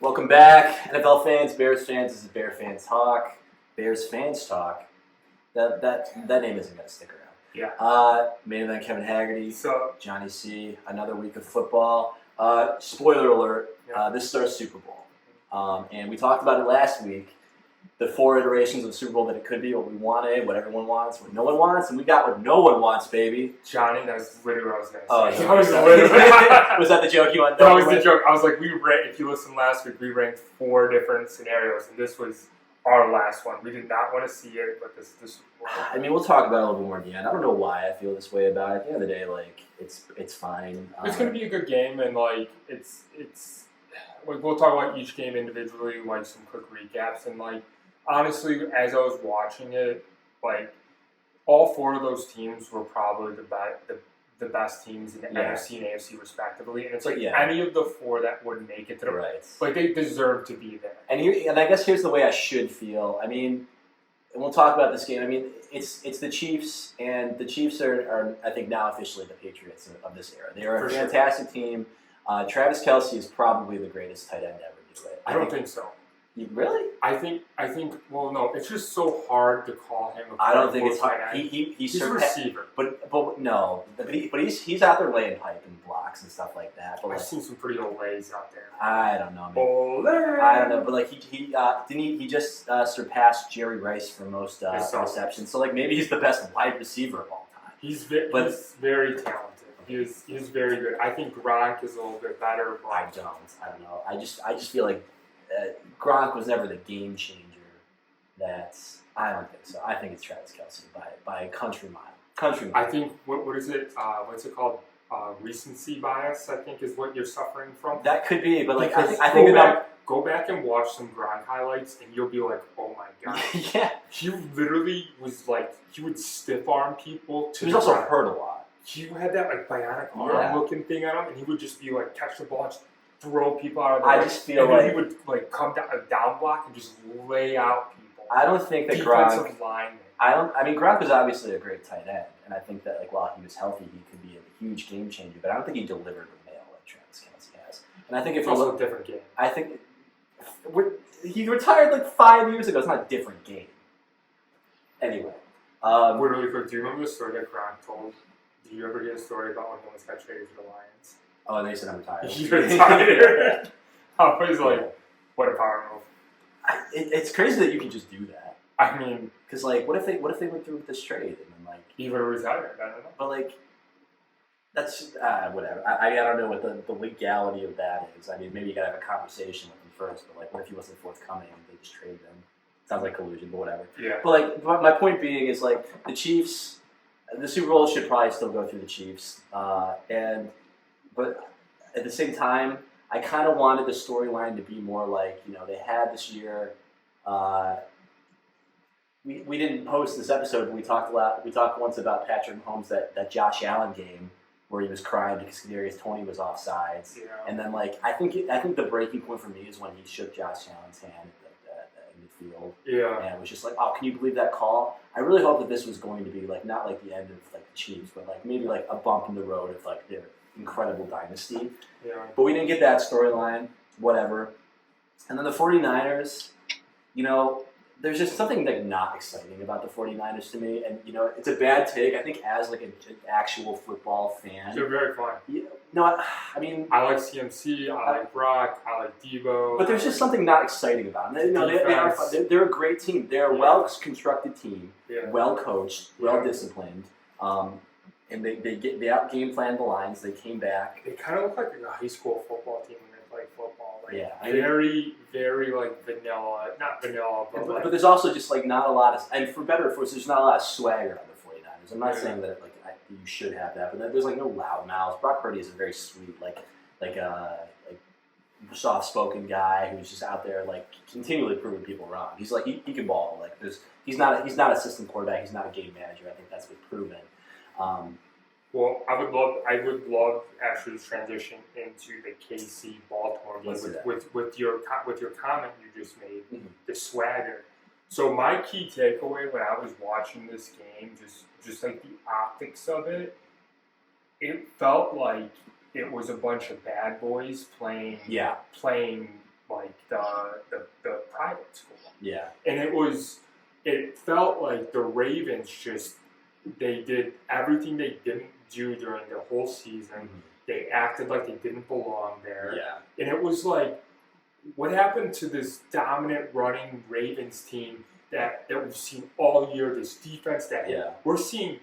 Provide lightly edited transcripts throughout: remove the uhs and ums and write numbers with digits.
Welcome back, NFL fans, Bears fans. This is Bear Fans Talk. Bears Fans Talk. That name isn't going to stick around. Yeah. Main event Kevin Haggerty, So Johnny C. Another week of football. Spoiler alert: this is our Super Bowl, and we talked about it last week. The 4 iterations of the Super Bowl that it could be, what we wanted, what everyone wants, what no one wants, and we got what no one wants, baby. Johnny, that's literally what I was going to say. Oh, was that the joke you wanted? That was the joke. I was like, if you listened last week, we ranked 4 different scenarios, and this was our last one. We did not want to see it, but this. I mean, we'll talk about it a little bit more at the end. I don't know why I feel this way about it. At the end of the day, like it's fine. It's going to be a good game, and like it's. We'll talk about each game individually, like some quick recaps, and like. Honestly, as I was watching it, like all 4 of those teams were probably the best teams in the NFC and AFC respectively, and it's like any of the 4 that would make it to the like they deserve to be there. And I guess here's the way I should feel. I mean, and we'll talk about this game. I mean, it's the Chiefs, and the Chiefs are I think now officially the Patriots of this era. They are a fantastic team. Travis Kelce is probably the greatest tight end ever to do it. I don't think so. Really? I think. Well, no. It's just so hard to call him. I don't think it's hard. He's a receiver, but no. But he's out there laying pipe and blocks and stuff like that. But I've seen some pretty old lays out there. I don't know. I don't know. But like he just surpassed Jerry Rice for most receptions. So like maybe he's the best wide receiver of all time. He's very talented. He's very good. I think Gronk is a little bit better. I don't know. I just feel like. Gronk was never the game changer. I don't think so. I think it's Travis Kelce by a country mile. I think what is it? What's it called? Recency bias. I think is what you're suffering from. That could be, but like I think go back and watch some Gronk highlights, and you'll be like, oh my god. Yeah. He literally was like he would stiff arm people. He was also hurt a lot. He had that like bionic arm looking thing on him, and he would just be like catch the ball. And throw people out of the way. I just feel like he would like come down a down block and just lay out people. I don't think that defensive lineman. I mean, Gronk was obviously a great tight end, and I think that like while he was healthy, he could be a huge game changer. But I don't think he delivered the mail like Travis Kelce has. And I think if it's also a different game. I think he retired like 5 years ago. It's not a different game. Anyway, really quick, do you remember the story that Gronk told? Do you ever hear a story about when he almost got traded to the Lions? Oh, and they said I'm retired. He's retired. I was like, what a power move. It's crazy that you can just do that. I mean, because like, what if they went through with this trade and then like he would have retired? I don't know. But like, that's whatever. I don't know what the legality of that is. I mean, maybe you gotta have a conversation with him first. But like, what if he wasn't forthcoming and they just traded him? Sounds like collusion, but whatever. Yeah. But my point being is like the Chiefs. The Super Bowl should probably still go through the Chiefs, but at the same time, I kind of wanted the storyline to be more like, they had this year. We didn't post this episode, but we talked a lot. We talked once about Patrick Mahomes, that Josh Allen game where he was crying because Kadarius Toney was offsides. Yeah. And then like I think the breaking point for me is when he shook Josh Allen's hand in midfield. Yeah. And it was just like, oh, can you believe that call? I really hope that this was going to be like not like the end of like the Chiefs, but like maybe like a bump in the road of like their incredible dynasty. Yeah. But we didn't get that storyline, whatever. And then the 49ers, there's just something like not exciting about the 49ers to me. And, it's a bad take. I think as like an actual football fan. They're very fun. I mean... I like CMC, I like Brock, I like Debo. But there's just something not exciting about them. They're a great team. They're a well-constructed team, well-coached, well-disciplined. And they out-game planned the Lions. They came back. They kind of look like a high school football team when they play football. Like, very, very like vanilla. Not vanilla, but there's also just like not a lot of, and for better or for worse, there's not a lot of swagger on the 49ers. I'm not saying that like you should have that, but there's like no loud mouths. Brock Purdy is a very sweet, like soft-spoken guy who's just out there like continually proving people wrong. He's like he can ball. Like he's not an assistant quarterback. He's not a game manager. I think that's been proven. Well, I would love actually to transition into the KC Baltimore game with your comment you just made, the swagger. So my key takeaway when I was watching this game, just like the optics of it, it felt like it was a bunch of bad boys playing like the private school. Yeah. And it felt like the Ravens they did everything they didn't do during the whole season. Mm-hmm. They acted like they didn't belong there. Yeah. And it was like, what happened to this dominant running Ravens team that we've seen all year? This defense that we're seeing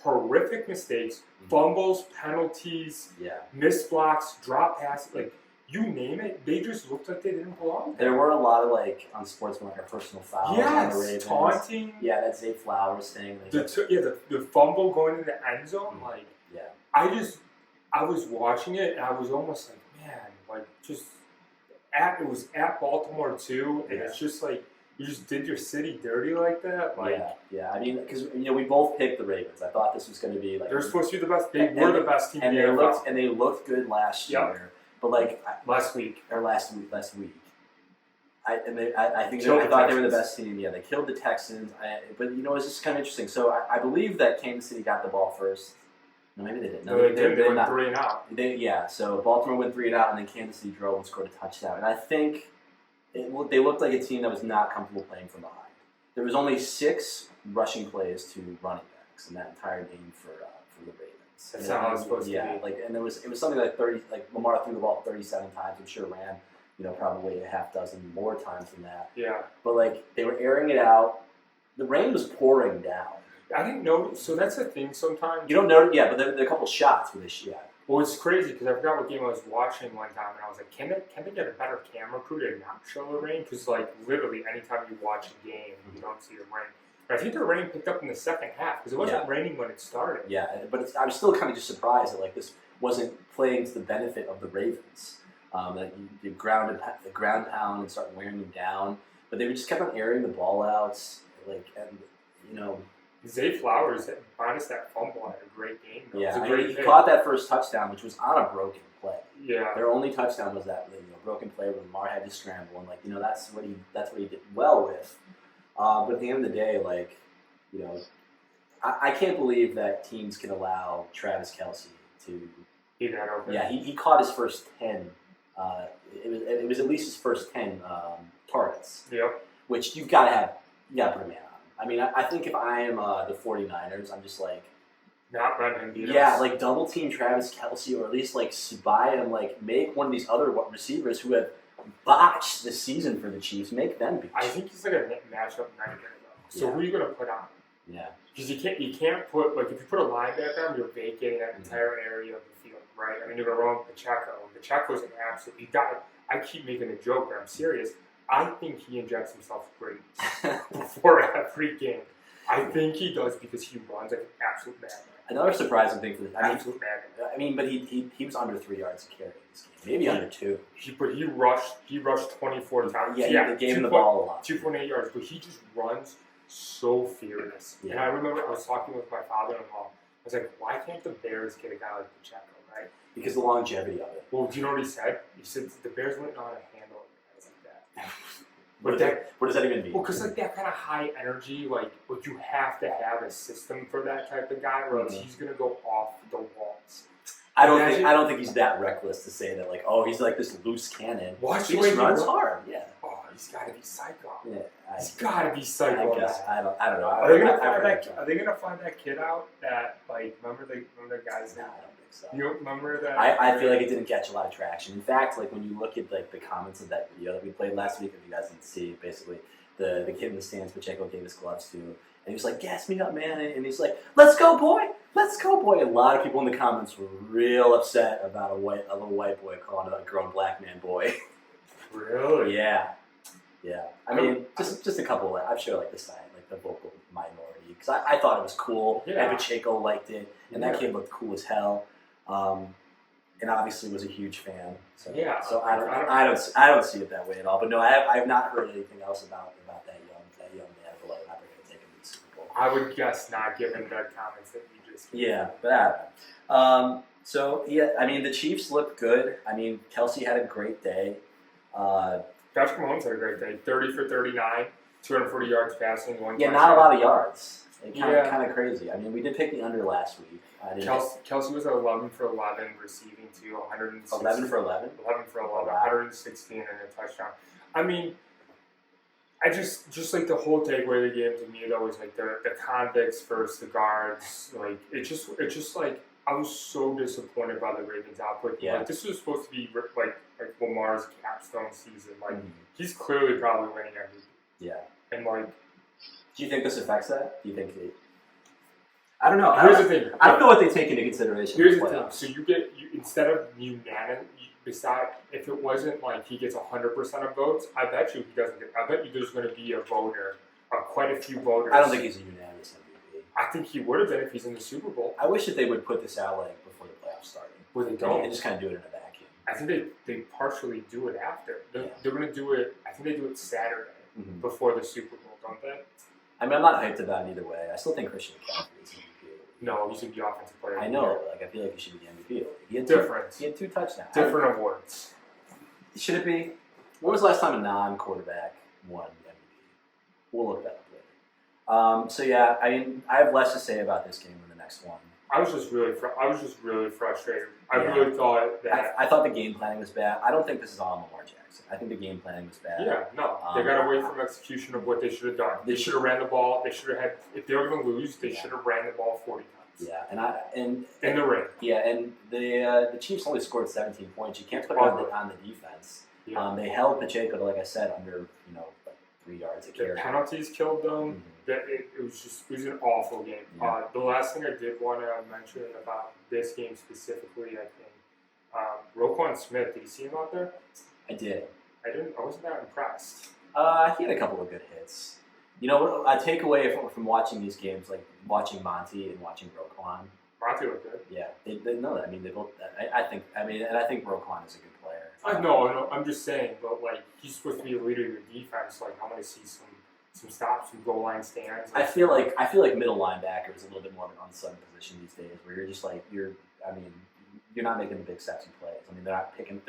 horrific mistakes, fumbles, penalties, missed blocks, drop passes, like you name it. They just looked like they didn't belong there. There were a lot of like unsportsmanlike or personal fouls on the Ravens. Taunting. Yeah, that Zay Flowers thing. The fumble going in the end zone. Like, I was watching it and I was almost like, man, like it was at Baltimore too, and it's just like you just did your city dirty like that. Like, yeah. I mean, because we both picked the Ravens. I thought this was going to be like they're supposed to be the best. They were the best team. And they looked good last year. But like last week. I thought they were the best team. Yeah, they killed the Texans. But it was just kind of interesting. So I believe that Kansas City got the ball first. No, maybe they didn't. No, they did. They went 3-and-out. So Baltimore went 3-and-out, and then Kansas City drove and scored a touchdown. And I think they looked like a team that was not comfortable playing from behind. There was only 6 rushing plays to running backs in that entire game for the Ravens. That's how it was supposed to be. And it was something like 30. Like Lamar threw the ball 37 times. I'm sure ran probably a half dozen more times than that. Yeah. But like they were airing it out. The rain was pouring down. I didn't notice. So that's the thing sometimes. You don't notice, but there are a couple shots with this. Yeah. Well, it's crazy because I forgot what game I was watching one time, and I was like, can they get a better camera crew to not show the rain? Because like literally, anytime you watch a game, you don't see the rain. But I think the rain picked up in the second half because it wasn't raining when it started. Yeah, but I'm still kind of just surprised that like this wasn't playing to the benefit of the Ravens. That you ground pound and start wearing them down, but they just kept on airing the ball out, Zay Flowers, minus that fumble, had a great game. Though. Yeah, he caught that first touchdown, which was on a broken play. Yeah, their only touchdown was that broken play where Lamar had to scramble, and that's what he did well with. But at the end of the day, I can't believe that teams can allow Travis Kelce to. Yeah, he caught his first 10. It was at least his first 10 targets. Yep. Which you gotta put a man on. I mean, I think if I am the 49ers, I'm just like... Not letting him beat us. Yeah, like double team Travis Kelce, or at least like buy him, like make one of these other receivers who have botched the season for the Chiefs, make them beat. I think he's like a matchup nightmare though. So who are you gonna put on? Yeah. Because you can't put, like, if you put a linebacker on, you're vacating that entire area of the field, right? I mean, you're going to run with Pacheco. Pacheco's an absolute, I keep making a joke, but I'm serious. I think he injects himself with greatness before every game. I think he does because he runs like an absolute madman. Another surprising thing for this, absolute madman. I mean, but he was under 3 yards of carry in this game, maybe under 2. But he rushed 24 times. Yeah, they gave him the ball a lot. 2.8 yards, but he just runs so furious. Yeah. And I remember I was talking with my father-in-law. I was like, why can't the Bears get a guy like Pacheco, right? Because the longevity of it. Well, do you know what he said? He said the Bears wouldn't know how to handle guys like that. What does that even mean? Well, because like that kind of high energy, like you have to have a system for that type of guy, or else he's gonna go off the walls. I don't think he's that reckless to say that. Like, oh, he's like this loose cannon. Watch he just runs hard. Yeah. Oh, he's got to be psycho. Yeah. He's got to be psycho. I guess I don't know. Are they gonna find that kid out? That like remember the guys? No, I don't think so. You don't remember that? I feel like it didn't catch a lot of traction. In fact, like when you look at like the comments of that video that we played last week, if you guys didn't see, basically the kid in the stands Pacheco gave his gloves to, and he was like, "Gas me up, man!" And he's like, "Let's go, boy! Let's go, boy!" And a lot of people in the comments were real upset about a little white boy calling a grown black man boy. Really? Yeah. I mean, just a couple. I'm sure like the side, like the vocal minority, because I thought it was cool, and Pacheco liked it, and that kid looked cool as hell, and obviously was a huge fan. So So I don't see it that way at all. But no, I have not heard anything else about that young man. But like, not going to take him to the Super Bowl. I would guess not, given the comments that you just gave. Yeah, but I don't know. So yeah, I mean the Chiefs looked good. I mean Kelce had a great day. Patrick Mahomes had a great day. 30 for 39, 240 yards passing, 1 touchdown. Not a lot of yards. Kind of crazy. I mean, we did pick the under last week. Kelsey was at 11 for 11 receiving to 116. 11 for 11? 11 for 11, Wow. 116 and a touchdown. I mean, I just like the whole takeaway of the game to me though was like the convicts versus the guards. Like it just like I was so disappointed by the Ravens output. Yeah. Like this was supposed to be like Lamar's capstone season. Like he's clearly probably winning MVP. Yeah. And like, do you think this affects that? Do you think I don't know. Here's the thing. I don't know what they take into consideration. Here's the thing. So you instead of unanimous, if it wasn't like he gets 100% of votes, I bet you he doesn't get. I bet you there's going to be a voter, quite a few voters. I don't think he's a unanimous MVP. I think he would have been if he's in the Super Bowl. I wish that they would put this out like before the playoffs started. Where they don't. They just kind of do it in a vacuum. I think they partially do it after. They're going to do it. I think they do it Saturday before the Super Bowl, don't they? I mean, I'm not hyped about it either way. I still think Christian McCaffrey is MVP. No, he should be offensive player. I know, but I feel like he should be the MVP. He had two touchdowns. Different awards. Should it be? When was the last time a non-quarterback won the MVP? We'll look that up later. So yeah, I mean, I have less to say about this game than the next one. I was just really frustrated. I really thought that. I thought the game planning was bad. I don't think this is all Lamar Jackson. I think the game planning was bad. Yeah, no. They got away from execution of what they should have done. They should have ran the ball. They should have had. If they were going to lose, they should have ran the ball 40 times. Yeah, and in the ring. Yeah, and the Chiefs only scored 17 points. You can't put it on the defense. Yeah. They held Pacheco to, like I said, under like 3 yards a carry. The penalties killed them. It was an awful game. Yeah. The last thing I did want to mention about this game specifically, I think, Roquan Smith. Did you see him out there? I did. I wasn't that impressed. He had a couple of good hits. You know, I take away from watching these games, like watching Monty and watching Roquan. Monty looked good. Yeah, they know that. I mean, they both. I think Roquan is a good player. I know. I'm just saying, but like he's supposed to be a leader of your defense. Like I want to see some stops, some goal line stands. I feel like middle linebacker is a little bit more of an unsung position these days, where you're just like you're not making the big sexy plays. I mean, they're not picking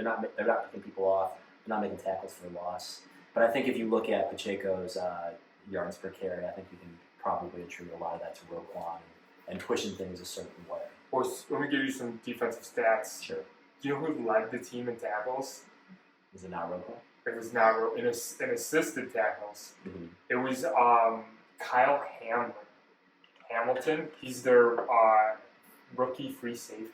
people off. They're not making tackles for loss. But I think if you look at Pacheco's yards per carry, I think you can probably attribute a lot of that to Roquan and pushing things a certain way. Or let me give you some defensive stats. Sure. Do you know who led the team in tackles? Is it not Roquan? It was not in assisted tackles. Mm-hmm. It was Kyle Hamilton. He's their rookie free safety.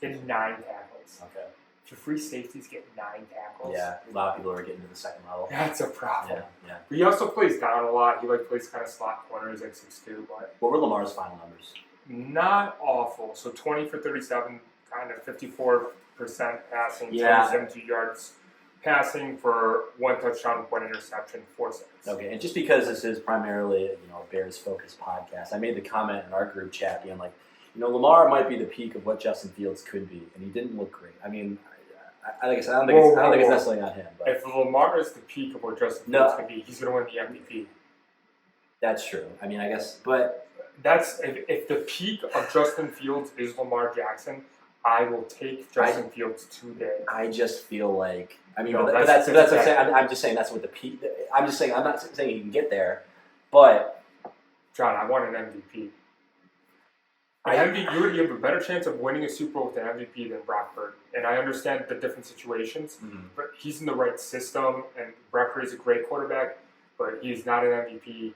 He had 9 tackles. Okay. If your free safeties get 9 tackles. Yeah, a lot of people are getting to the second level. That's a problem. Yeah. But he also plays down a lot. He plays kind of slot corner. He's like 6'2". But what were Lamar's final numbers? Not awful. So 20 for 37, kind of 54% passing, 72 yards passing for 1 touchdown, 1 interception, 4 sacks. Okay, and just because this is primarily a Bears-focused podcast, I made the comment in our group chat being like, Lamar might be the peak of what Justin Fields could be, and he didn't look great. I mean, like I said, I don't think it's necessarily on him. But if Lamar is the peak of what Justin Fields could be, he's going to win the MVP. That's true. I mean, I guess, but that's if the peak of Justin Fields is Lamar Jackson, I will take Justin Fields today. I just feel like that's what I'm saying. I'm just saying that's what the peak. I'm just saying I'm not saying he can get there, but John, I want an MVP. You have a better chance of winning a Super Bowl with an MVP than Brock Purdy. And I understand the different situations, but he's in the right system, and Brock Purdy's a great quarterback, but he's not an MVP.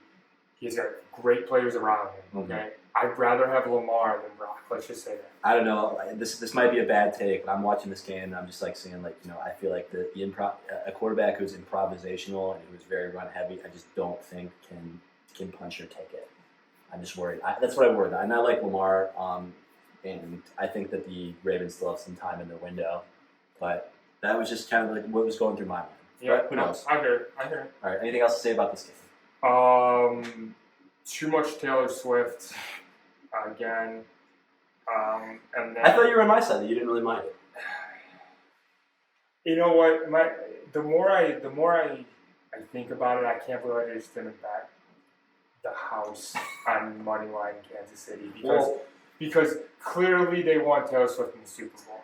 He's got great players around him, okay? I'd rather have Lamar than Brock. Let's just say that. I don't know. This might be a bad take, but I'm watching this game, and I'm just like saying, I feel like a quarterback who's improvisational and who's very run-heavy, I just don't think can punch your ticket. I'm just worried. That's what I worry about. And I like Lamar, and I think that the Ravens still have some time in their window. But that was just kind of like what was going through my mind. Yeah, but who knows? I hear it. All right, anything else to say about this game? Too much Taylor Swift again. And then, I thought you were on my side, that you didn't really mind it. You know what? The more I think about it, I can't believe I just didn't bet the house on money line Kansas City because clearly they want Taylor Swift in the Super Bowl.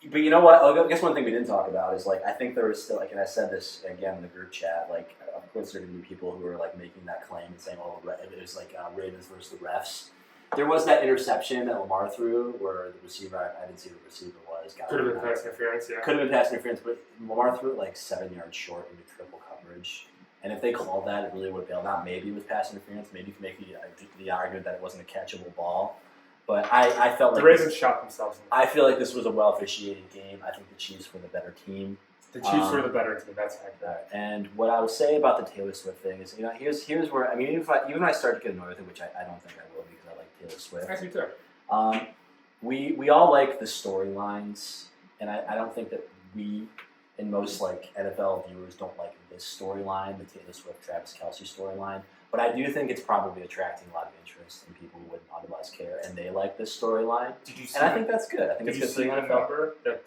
But you know what? I guess one thing we didn't talk about is like I think there was still like, and I said this again in the group chat. Like, of course, there are going to be people who are like making that claim and saying, "Oh, it was like Ravens versus the refs." There was that interception that Lamar threw where the receiver, I didn't see who the receiver was. Could have been pass interference, yeah. Could have been pass interference, but Lamar threw it like 7 yards short into triple coverage. And if they called that, it really would have bailed out. Maybe it was pass interference. Maybe you can make the argument that it wasn't a catchable ball. But I felt like the Ravens shot themselves. I feel like this was a well officiated game. I think the Chiefs were the better team. The Chiefs were the better team. That's accurate. And what I will say about the Taylor Swift thing is, here's where I mean, even when I start to get annoyed with it, which I don't think I will because I like Taylor Swift. Actually, too. We all like the storylines, and I don't think that we, and most like NFL viewers, don't like this storyline, the Taylor Swift Travis Kelce storyline. But I do think it's probably attracting a lot of interest in people who wouldn't otherwise care, and they like this storyline. Did you see? And I think that's good. I think did it's you good see for the the NFL. number that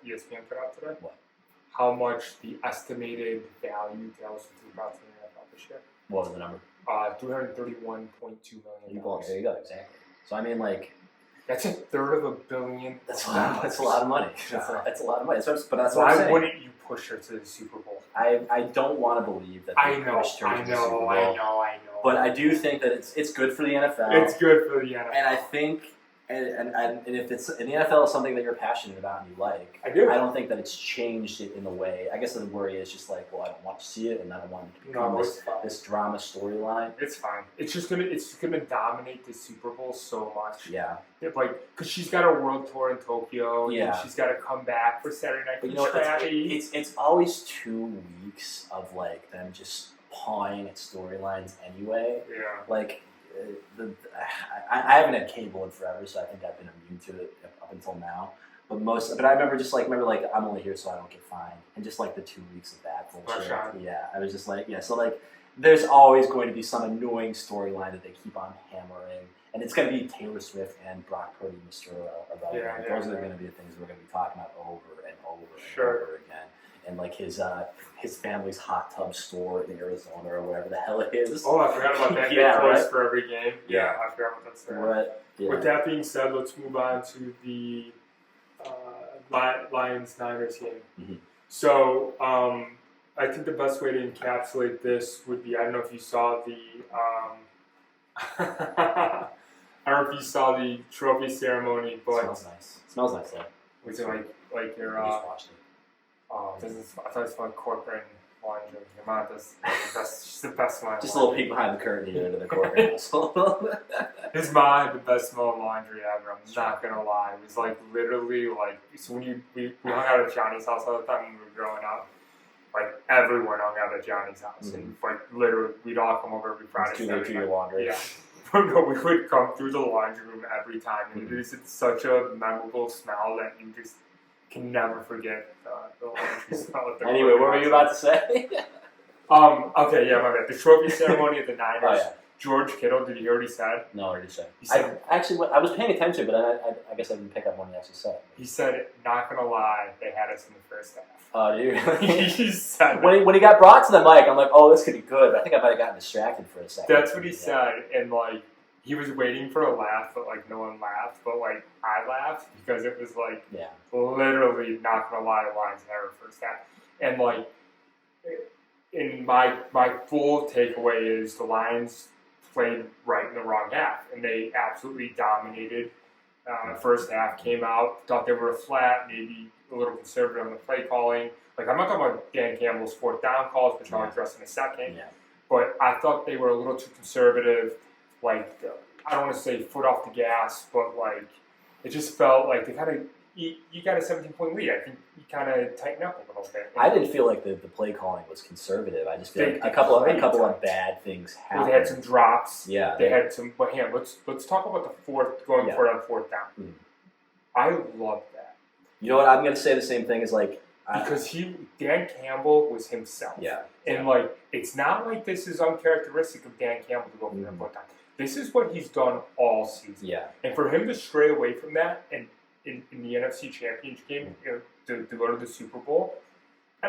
ESPN put out today? What? How much the estimated value Taylor Swift is about to the NFL this year? What was the number? $331.2 million. There you go, exactly. So I mean, like, that's a third of $1 billion. that's a lot of money. That's a lot of money. But that's what I'm Why saying. wouldn't you push her to the Super Bowl? I don't want to believe that they pushed her to the Super Bowl. I know. But I do think that it's good for the NFL. It's good for the NFL. And I think, and if it's in the NFL is something that you're passionate about and you like, I do. I don't think that it's changed it in the way. I guess the worry is just like, well, I don't want to see it, and I don't want it to become this drama storyline. It's fine. It's gonna dominate the Super Bowl so much. Yeah. Like, because she's got a world tour in Tokyo. Yeah. And she's got to come back for Saturday Night. But you know what? It's always 2 weeks of like them just pawing at storylines anyway. Yeah. Like, I haven't had cable in forever, so I think I've been immune to it up until now. But I remember I'm only here so I don't get fined, and just like the 2 weeks of that bullshit. Yeah, I was just like, yeah. So like, there's always going to be some annoying storyline that they keep on hammering, and it's going to be Taylor Swift and Brock Purdy, Mr. Irrelevant. Those are going to be the things we're going to be talking about over and over and over again. And like his family's hot tub store in Arizona or whatever the hell it is. Oh, I forgot about that. Yeah, right? For every game. Yeah, I forgot about that story. Right. Yeah. With that being said, let's move on to the Lions-Niners game. Mm-hmm. So I think the best way to encapsulate this would be, I don't know if you saw the I don't know if you saw the trophy ceremony, but It smells nice though. Was it like your I just watched it. I thought it smelled corporate and laundry. Your mom does she's the best one. Just a little peek behind the curtain here into the corporate household. His mom had the best smell of laundry ever. I'm not gonna lie. It was like literally like, so when we hung out at Johnny's house all the time when we were growing up. Like everyone hung out at Johnny's house, and like literally we'd all come over every Friday. Do your laundry. Yeah. No, we would come through the laundry room every time, and it's such a memorable smell that you just can never forget the laundry smell. Anyway, what were you about to say? Okay, yeah, my bad. The trophy ceremony of the Niners. Oh, yeah. George Kittle, did you hear what he said? No, what did he say? He said, I was paying attention, but I guess I didn't pick up when he actually said it. He said, not gonna lie, they had us in the first half. Oh, did you really? He said when he got brought to the mic, I'm like, oh, this could be good. But I think I might have gotten distracted for a second. That's what he said, and like, he was waiting for a laugh, but like no one laughed. But like I laughed because it was like literally not gonna lie, the Lions had our first half. And like, in my full takeaway is the Lions played right in the wrong half, and they absolutely dominated. First half came out, thought they were flat, maybe a little conservative on the play calling. Like, I'm not talking about Dan Campbell's fourth down calls, which I'll address in a second. Yeah. But I thought they were a little too conservative. Like, I don't want to say foot off the gas, but like, it just felt like they kind of, you got a 17-point lead. I think you kind of tighten up a little bit. I didn't feel like the play calling was conservative. I just feel like a couple of bad things happened. They had some drops. Yeah. They had some, but yeah, let's talk about the going for it on fourth down. Mm-hmm. I love that. You know what? I'm going to say the same thing as like, because Dan Campbell was himself. Yeah. And like, it's not like this is uncharacteristic of Dan Campbell to go for that fourth down. This is what he's done all season. Yeah. And for him to stray away from that and in the NFC Championship game to go to the Super Bowl, I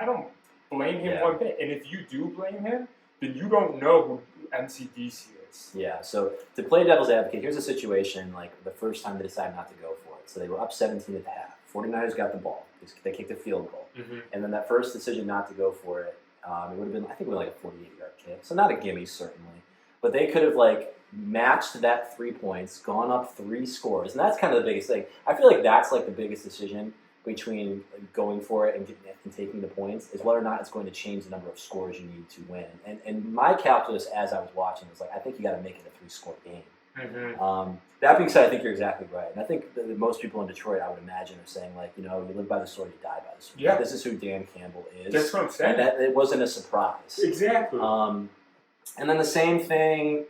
don't blame him one bit. And if you do blame him, then you don't know who MCDC is. Yeah. So to play devil's advocate, here's a situation like the first time they decided not to go for it. So they were up 17 at the half. 49ers got the ball. They kicked a field goal. Mm-hmm. And then that first decision not to go for it, it would have been, I think it was like a 48-yard kick. So not a gimme, certainly. But they could have, like, matched that 3 points, gone up 3 scores. And that's kind of the biggest thing. I feel like that's, like, the biggest decision between going for it and taking the points is whether or not it's going to change the number of scores you need to win. And my calculus as I was watching was like, I think you got to make it a 3-score game. Mm-hmm. That being said, I think you're exactly right. And I think that most people in Detroit, I would imagine, are saying, like, you live by the sword, you die by the sword. Yeah. This is who Dan Campbell is. That's what I'm saying. And that it wasn't a surprise. Exactly. And then the same thing,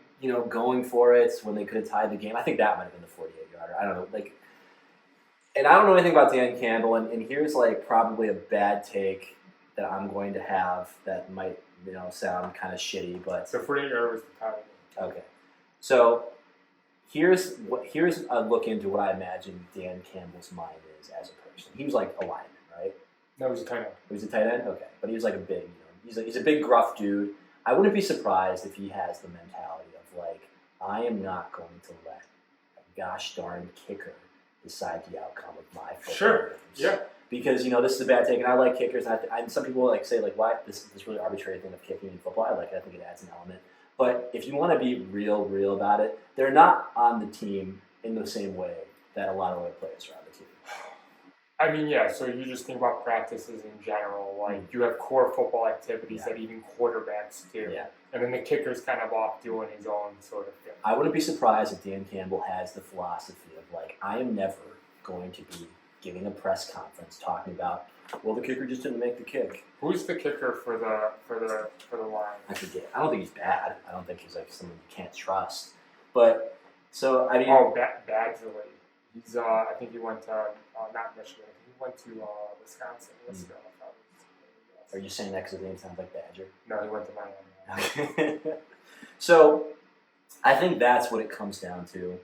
going for it when they could have tied the game. I think that might have been the 48-yarder. I don't know. And I don't know anything about Dan Campbell, and here's, like, probably a bad take that I'm going to have that might, sound kind of shitty, but... So 48-yarder was the title. Okay. So here's a look into what I imagine Dan Campbell's mind is as a person. He was, like, a lineman, right? No, he was a tight end. He was a tight end? Okay. But he was, like, a big, he's a big, gruff dude. I wouldn't be surprised if he has the mentality of, like, I am not going to let a gosh darn kicker decide the outcome of my football games. Yeah. Because, this is a bad take, and I like kickers. And some people say, like, why this really arbitrary thing of kicking in football. I like it. I think it adds an element. But if you want to be real about it, they're not on the team in the same way that a lot of other players are on the team. I mean, yeah, so you just think about practices in general. Like, you have core football activities that even quarterbacks do. Yeah. And then the kicker's kind of off doing his own sort of thing. I wouldn't be surprised if Dan Campbell has the philosophy of, like, I am never going to be giving a press conference talking about, well, the kicker just didn't make the kick. Who's the kicker for the Lions? I forget. I don't think he's bad. I don't think he's, like, someone you can't trust. But, so, I mean... Oh, Badgley. He's, I think he went to, not Michigan, I think he went to Wisconsin. Are you saying that because his name sounds like Badger? No, he went to Miami. So, I think that's what it comes down to.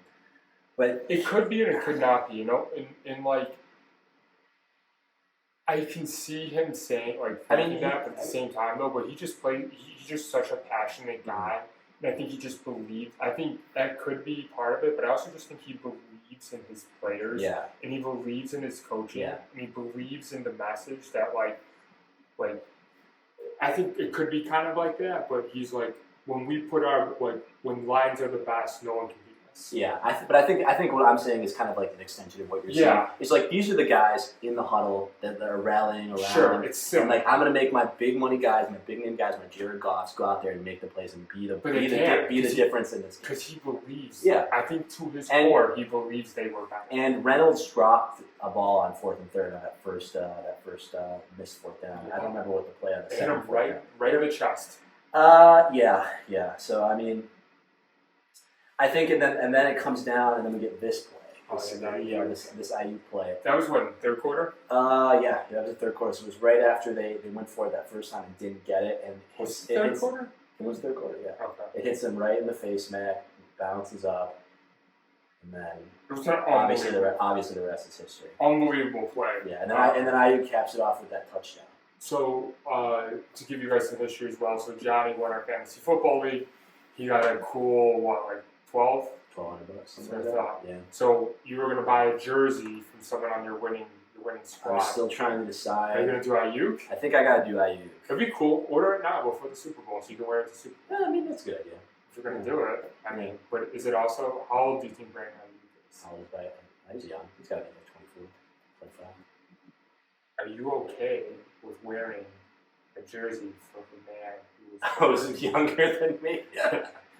But it could be and it could not be, in like, I can see him saying, like, that, but at the same time, though, but he's just such a passionate guy. And I think he just believes, I think that could be part of it, but I also just think he believes in his players. Yeah. And he believes in his coaching. Yeah. And he believes in the message that, like, I think it could be kind of like that, but he's like, when we put when Lions are the best, no one can beat us. Yeah, I think what I'm saying is kind of like an extension of what you're saying. It's like these are the guys in the huddle that are rallying around. Sure, it's simple. And, like, I'm going to make my big money guys, my big name guys, my Jared Goffs go out there and make the plays and be the difference in this game. Because he believes. Yeah. I think to his core, he believes they were better. And Reynolds dropped a ball on 4th and 3rd on that first missed 4th down. I don't remember what the play on the second. Hit him right in the chest. Yeah. So I mean, I think, and then it comes down, and then we get this play. This IU play. That was when, third quarter? Yeah, that was the third quarter. So it was right after they went for it that first time and didn't get it, and third quarter. It was third quarter. Yeah. Okay. It hits him right in the face, Mac. Bounces up, and then it was an obviously the rest is history. Unbelievable play. Yeah, and then IU caps it off with that touchdown. So, to give you guys some history as well, so Johnny won our fantasy football league. He got a cool, $1,200? $1,200. Yeah. So you were going to buy a jersey from someone on your winning squad. I'm still trying to decide. Are you going to do Ayuk? I think I got to do Ayuk. It'd be cool. Order it now before the Super Bowl so you can wear it to Super Bowl. Yeah, I mean, that's a good idea. If you're going to do it. I mean, but is it also, how old do you think Brandon Ayuk is? How old is he's young. He's got to be like 24, 25. Are you okay with wearing a jersey for the man who was younger than me?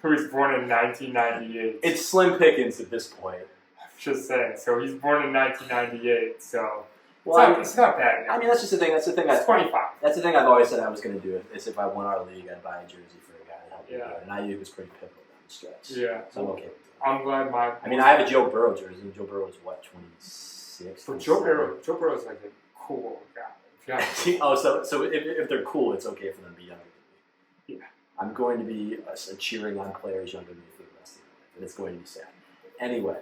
Who was born in 1998? It's slim pickings at this point. Just saying. So he's born in 1998. So it's not bad. I mean, that's just the thing. That's the thing. It's 25. That's the thing I've always said I was going to do. Is if I won our league, I'd buy a jersey for a guy to help me do it. And Ayuk was pretty pivotal down the stretch. Yeah. So I'm okay with it. I'm glad I mean, I have a Joe Burrow jersey. And Joe Burrow is what, 26? But Joe Burrow's like a cool guy. So if they're cool, it's okay for them to be younger than me. Yeah. I'm going to be cheering on players younger than me for the rest of my life, and it's going to be sad. Anyway,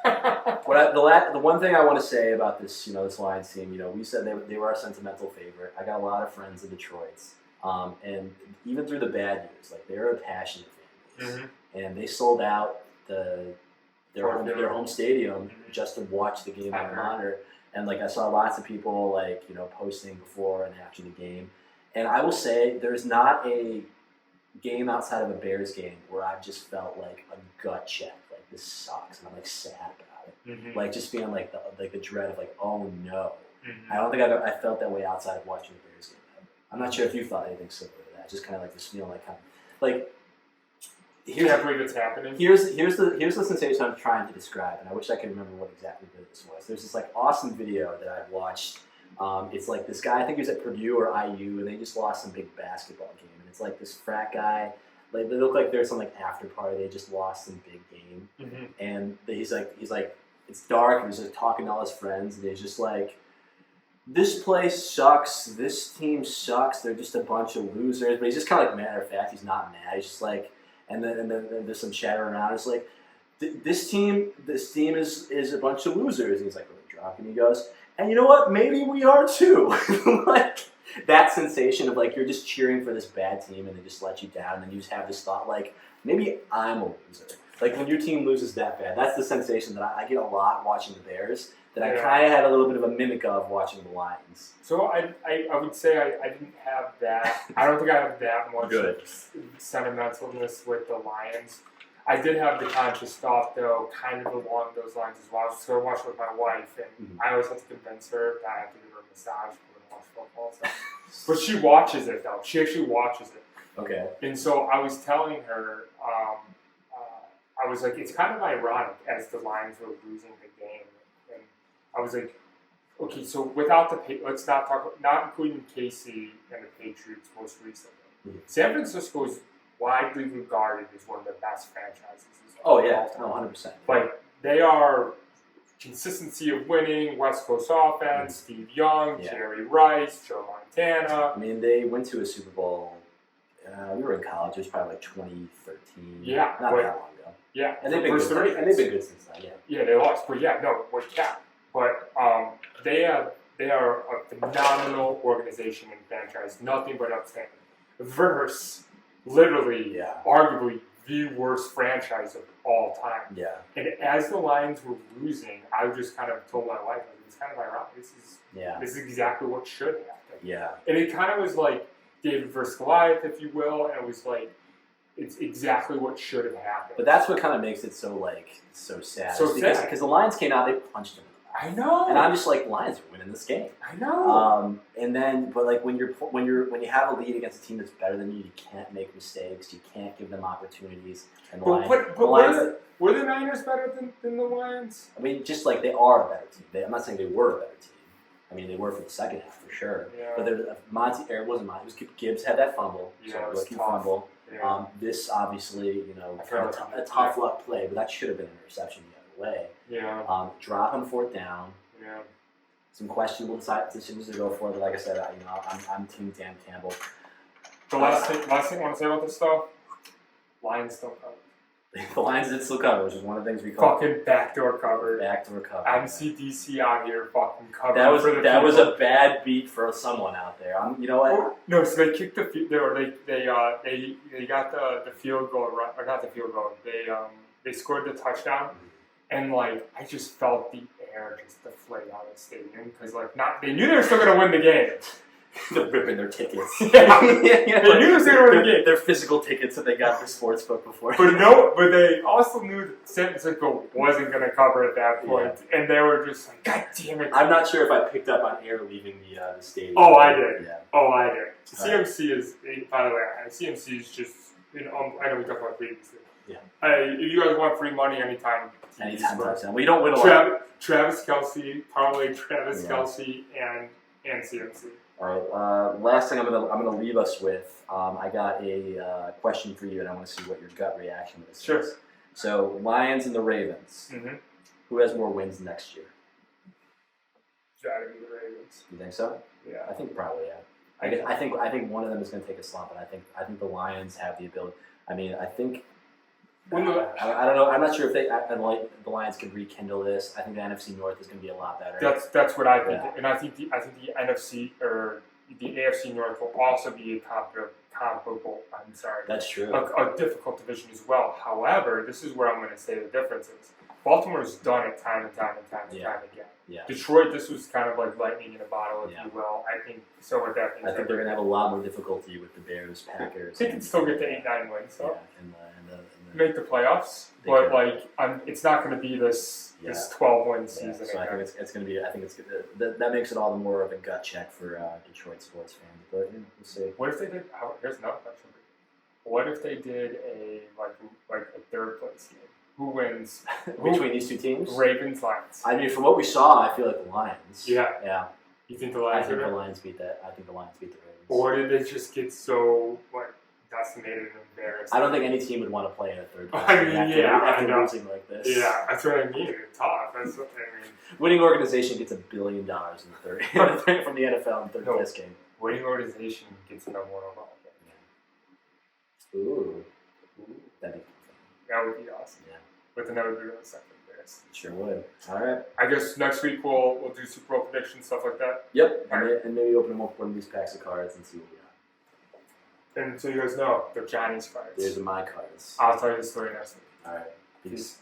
the one thing I want to say about this, this Lions team, we said they were our sentimental favorite. I got a lot of friends in Detroit, and even through the bad years, like they're a passionate fan base, and they sold out their home stadium just to watch the game on the monitor. and like I saw lots of people like posting before and after the game, and I will say there's not a game outside of a Bears game where I've just felt like a gut check, like this sucks, and I'm like sad about it, like just feeling like the dread of like, oh no. I don't think I felt that way outside of watching the Bears game. I'm not sure if you thought anything similar to that. Just kind of like this feeling like can't believe it's happening. Here's the sensation I'm trying to describe, and I wish I could remember what exactly this was. There's this like awesome video that I watched. It's like this guy, I think he was at Purdue or IU, and they just lost some big basketball game. And it's like this frat guy. Like they look like there's some like after party. They just lost some big game, and he's like it's dark, and he's like talking to all his friends, and he's just like, this place sucks, this team sucks, they're just a bunch of losers. But he's just kind of like matter of fact, he's not mad. He's just like, and then there's some chatter around. It's like, this team is a bunch of losers. And he's like, really drunk, and he goes, and you know what? Maybe we are too. Like that sensation of like you're just cheering for this bad team and they just let you down, and then you just have this thought like, maybe I'm a loser. Like when your team loses that bad, that's the sensation that I get a lot watching the Bears. That I kind of had a little bit of a mimic of watching the Lions. So I would say I didn't have that. I don't think I have that much sentimentalness with the Lions. I did have the conscious thought, though, kind of along those lines as well. So I watched with my wife, and I always have to convince her that I have to give her a massage when I watch football. So. But she watches it, though. She actually watches it. Okay. And so I was telling her, I was like, it's kind of ironic as the Lions were losing the game. I was like, okay, so without let's not talk, not including KC and the Patriots most recently. San Francisco is widely regarded as one of the best franchises. Oh yeah, 100%. Like they are consistency of winning, West Coast offense, Steve Young, Jerry Rice, Joe Montana. I mean, they went to a Super Bowl. We were in college. It was probably like 2013. Yeah, not that long ago. Yeah, and they've been good. And they've been good since then. Yeah, they lost, but But they are a phenomenal organization and franchise, nothing but outstanding. Versus, literally, arguably the worst franchise of all time. Yeah. And as the Lions were losing, I just kind of told my wife, it's kind of ironic. This is exactly what should happen. Yeah. And it kind of was like David versus Goliath, if you will, and it was like, it's exactly what should have happened. But that's what kind of makes it so sad. Because the Lions came out, they punched them. I know. And I'm just like, Lions are winning this game. I know. And then, but like when you have a lead against a team that's better than you, you can't make mistakes. You can't give them opportunities. And were the Niners better than the Lions? I mean, just like they are a better team. I'm not saying they were a better team. I mean, they were for the second half for sure. Yeah. But it wasn't Monty. It was Gibbs had that fumble. Yeah, so rookie fumble. Yeah. This obviously, a tough luck play, but that should have been an interception the other way. Yeah. Drop on fourth down. Yeah. Some questionable decisions to go for, but like I said, I'm Team Dan Campbell. The last thing I want to say about this stuff, Lions still covered. The Lions did still cover, which is one of the things we call fucking backdoor cover. Backdoor cover. MCDC out here fucking covering. That was a bad beat for someone out there. You know what? No, so they kicked the they got the field goal, or not the field goal. They scored the touchdown, and like I just felt the air just deflate out of the stadium because they knew they were still gonna win the game. They're ripping their tickets. They knew they were going to win the game. Their physical tickets that they got for sportsbook before. But they also knew that San Francisco wasn't going to cover at that point, and they were just like, God damn it! I'm not sure if I picked up on air leaving the stadium. Oh, I did. Yeah. Oh, I did. CMC is, by the way, CMC is just. I know we talked about previously. Yeah. If you guys want free money anytime touchdown. Well, you don't win a lot. Travis Kelce, parlay Travis Kelce, and CMC. All right. Last thing I'm gonna leave us with. I got a question for you, and I want to see what your gut reaction to this is. Sure. So Lions and the Ravens. Mm-hmm. Who has more wins next year? Gotta be the Ravens. You think so? Yeah. I think probably I think one of them is going to take a slump, and I think the Lions have the ability. I mean, I think. I don't know. I'm not sure if the Lions can rekindle this. I think the NFC North is going to be a lot better. That's what I think, and I think the NFC or the AFC North will also be a comparable. I'm sorry. That's true. A difficult division as well. However, this is where I'm going to say the difference is. Baltimore's done it time and time again. Yeah. Detroit, this was kind of like lightning in a bottle, if you will. I think so. With that, I think they're going to have a lot more difficulty with the Bears, Packers. They can still get to 8-9 wins, so and make the playoffs. But like, it's not going to be this 12-win season. So I think it's going to be. I think it's that makes it all the more of a gut check for Detroit sports fans. But we'll see. What if they did? Here's another question. What if they did a third place game? Who wins between these two teams? Ravens, Lions. I mean, from what we saw, I feel like the Lions. Yeah. You think the Lions? I think the Lions beat that. I think the Lions beat the Ravens. Or did they just get so decimated and embarrassed? I don't think any team would want to play in a third place. I mean, after losing like this. Yeah, that's what I mean. It's tough. That's what I mean. Winning organization gets $1 billion in the third from the NFL in third place game. Winning organization gets the number one overall game. Yeah. Ooh, that'd be fun. That would be awesome. Yeah. But then that would be really second embarrassing. Sure would. All right. I guess next week we'll do Super Bowl predictions, stuff like that. Yep. And maybe open them up one of these packs of cards and see what we got. And so you guys know, they're Johnny's cards. These are my cards. I'll tell you the story next week. All right. Peace.